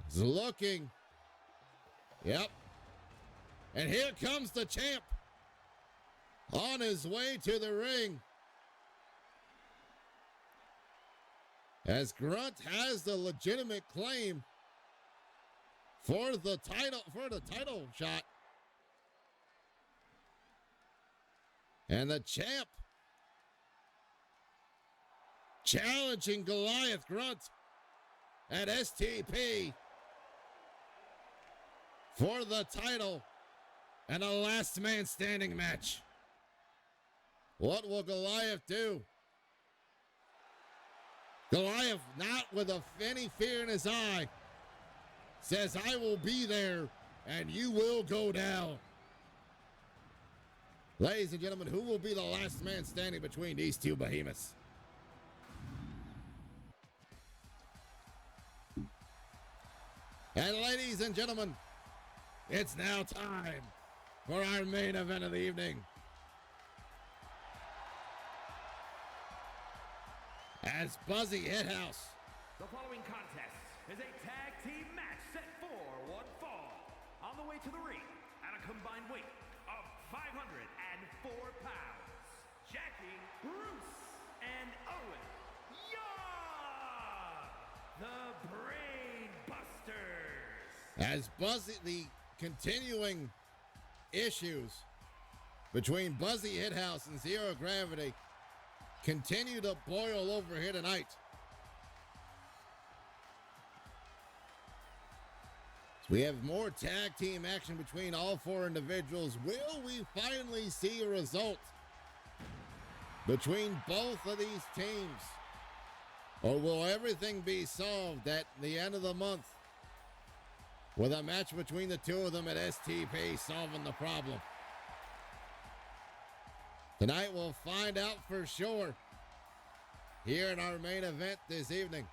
He's looking. Yep. And here comes the champ on his way to the ring. As Grunt has the legitimate claim for the title shot. And the champ challenging Goliath Grunt at STP for the title and a last man standing match. What will Goliath do? Goliath, not with any fear in his eye, says, I will be there and you will go down. Ladies and gentlemen, who will be the last man standing between these two behemoths? And ladies and gentlemen, it's now time for our main event of the evening. As Buzzy Hithouse. The following contest is a tag team match set for one fall. On the way to the ring at a combined weight of 504 pounds, Jackie, Bruce, and Owen Young, the Brain Busters. As Buzzy, the continuing issues between Buzzy Hithouse and Zero Gravity continue to boil over here tonight. So we have more tag team action between all four individuals. Will we finally see a result between both of these teams? Or will everything be solved at the end of the month with a match between the two of them at STP solving the problem? Tonight we'll find out for sure here in our main event this evening,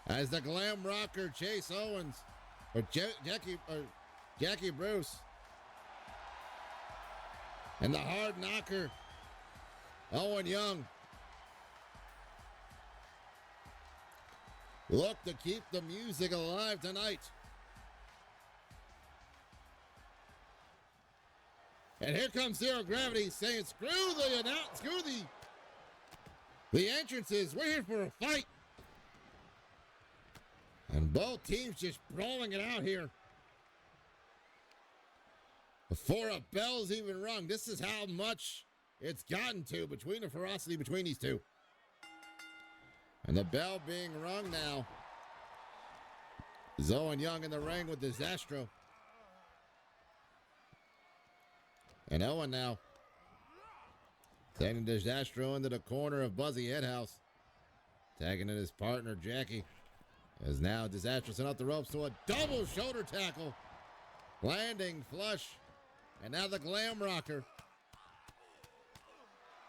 as the glam rocker Chase Owens, or Jackie Bruce, and the hard knocker Owen Young look to keep the music alive tonight. And here comes Zero Gravity saying, screw the entrances. We're here for a fight. And both teams just brawling it out here before a bell's even rung. This is how much it's gotten to between the ferocity between these two. And the bell being rung now. Owen Young in the ring with Disastro. And Owen now sending Disastro into the corner of Buzzy Headhouse. Tagging in his partner, Jackie. As now Disastro sent out the ropes to a double shoulder tackle. Landing flush. And now the glam rocker.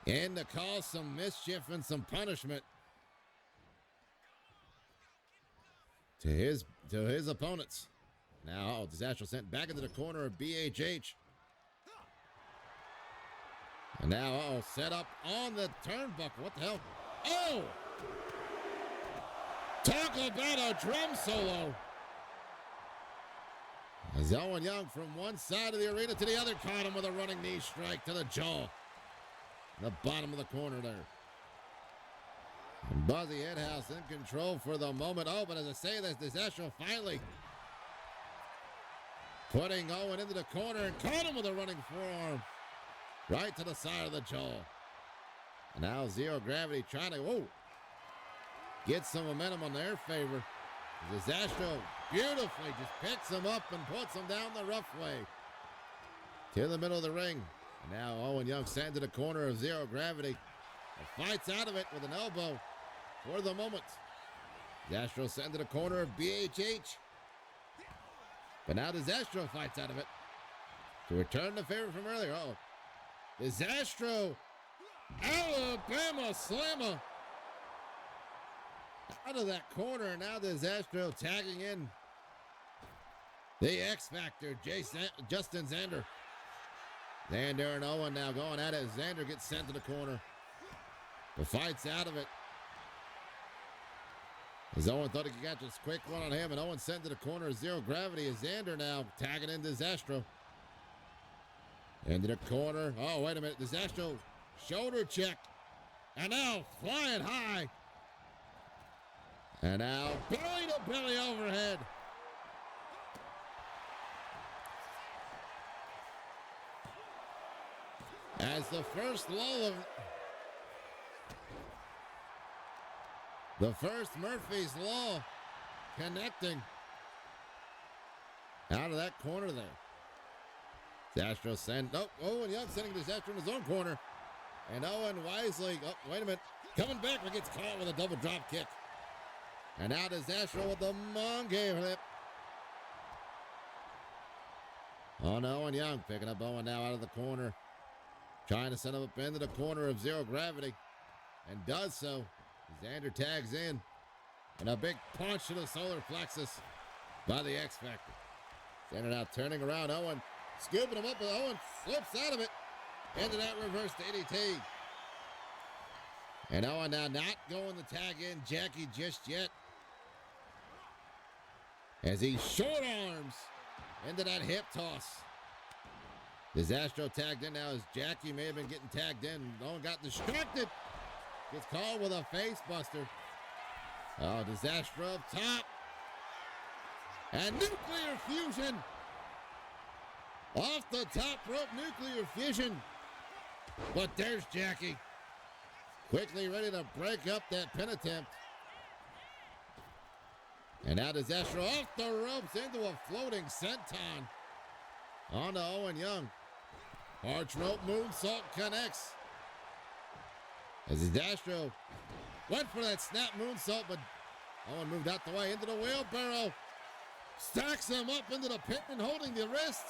In to cause some mischief and some punishment to his opponents. Now Disastro sent back into the corner of BHH. And now, set up on the turnbuckle. What the hell? Oh! Talk about a drum solo. As Owen Young from one side of the arena to the other caught him with a running knee strike to the jaw. The bottom of the corner there. And Buzzy Headhouse in control for the moment. Oh, but as I say this, Disastro finally putting Owen into the corner and caught him with a running forearm. Right to the side of the jaw. And now Zero Gravity trying to, get some momentum on their favor. Disastro beautifully just picks him up and puts him down the rough way to the middle of the ring. And now Owen Young sent to the corner of Zero Gravity. And fights out of it with an elbow for the moment. Disastro sent to the corner of BHH. But now Disastro fights out of it to return the favor from earlier. Disastro, Alabama Slammer. Out of that corner, now Disastro tagging in the X Factor, Justin Xander. Xander and Owen now going at it. Xander gets sent to the corner. The fight's out of it. As Owen thought he could get this quick one on him, and Owen sent to the corner of Zero Gravity. As Xander now tagging in Disastro. Into the corner. Oh, wait a minute. Disastro shoulder check. And now flying high. And now belly to belly overhead. As the first lull of the first Murphy's Law connecting out of that corner there. Zastro send, Owen Young sending Zastro in his own corner. And Owen wisely, wait a minute, coming back, but gets caught with a double drop kick. And now Zastro with the monkey flip. On Owen Young, picking up Owen now out of the corner. Trying to set him up into the corner of zero gravity. And does so. Xander tags in. And a big punch to the solar plexus by the X Factor. Xander now turning around Owen. Scooping him up, but Owen flips out of it. Into that reverse DDT. And Owen now not going to tag in Jackie just yet. As he short arms into that hip toss. Disastro tagged in now as Jackie may have been getting tagged in. Owen got distracted. Gets called with a face buster. Oh, Disastro up top. And nuclear fusion. Off the top rope, nuclear fusion. But there's Jackie. Quickly ready to break up that pin attempt. And now Disastro off the ropes into a floating senton. On to Owen Young. Arch rope moonsault connects. As Disastro went for that snap moonsault, but Owen moved out the way into the wheelbarrow. Stacks him up into the pit and holding the wrist.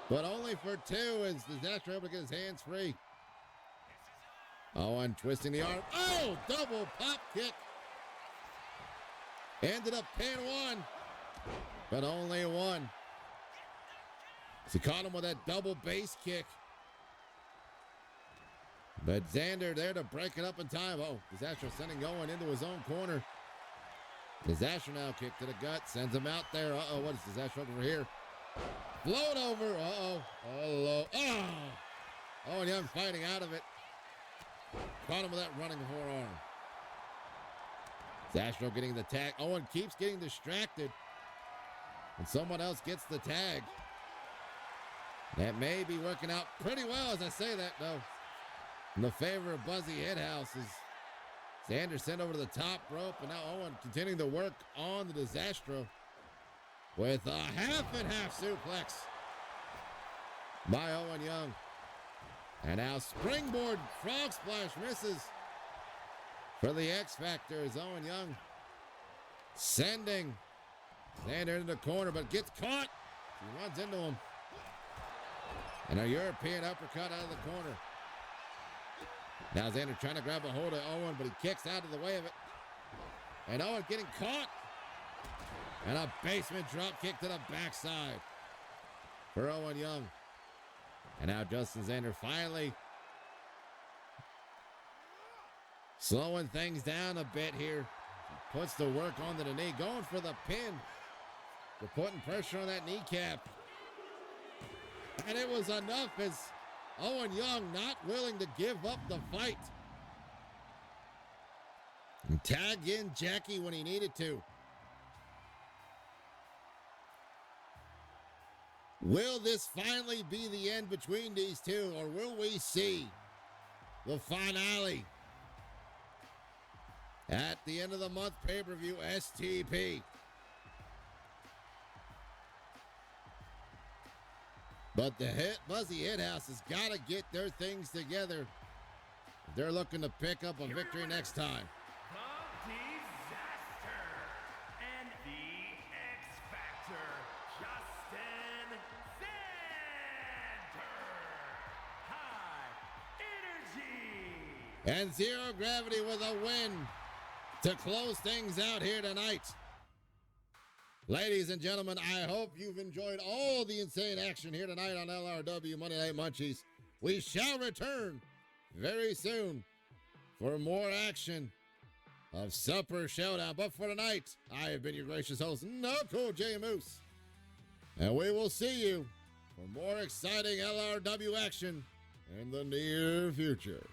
But only for two as Disastro able to get his hands free. Owen twisting the arm. Oh, double pop kick. Ended up pin one, but only one. So he caught him with that double base kick. But Xander there to break it up in time. Oh, Disastro sending Owen into his own corner. Disastro now kick to the gut, sends him out there. Uh-oh, what is Disastro over here? Float over. Uh-oh. Oh, oh. Owen Young fighting out of it. Caught him with that running forearm. Disastro getting the tag. Owen keeps getting distracted. And someone else gets the tag. That may be working out pretty well as I say that, though. In the favor of Buzzy Headhouse is Xander sent over to the top rope. And now Owen continuing to work on the Disastro with a half and half suplex by Owen Young. And now springboard frog splash misses for the X Factor as Owen Young sending Xander into the corner, but gets caught. He runs into him. And a European uppercut out of the corner. Now Xander trying to grab a hold of Owen, but he kicks out of the way of it. And Owen getting caught. And a basement drop kick to the backside for Owen Young. And now Justin Xander finally slowing things down a bit here. Puts the work onto the knee, going for the pin. They're putting pressure on that kneecap. And it was enough as Owen Young not willing to give up the fight. And tag in Jackie when he needed to. Will this finally be the end between these two, or will we see the finale at the end of the month pay-per-view STP? But the Buzzy Headhouse has got to get their things together if they're looking to pick up a victory next time. The Disaster and the X Factor, Justin Xander. High energy. And Zero Gravity with a win to close things out here tonight. Ladies and gentlemen, I hope you've enjoyed all the insane action here tonight on LRW Monday Night Munchies. We shall return very soon for more action of Supper Showdown. But for tonight, I have been your gracious host, Knuckle J Moose. And we will see you for more exciting LRW action in the near future.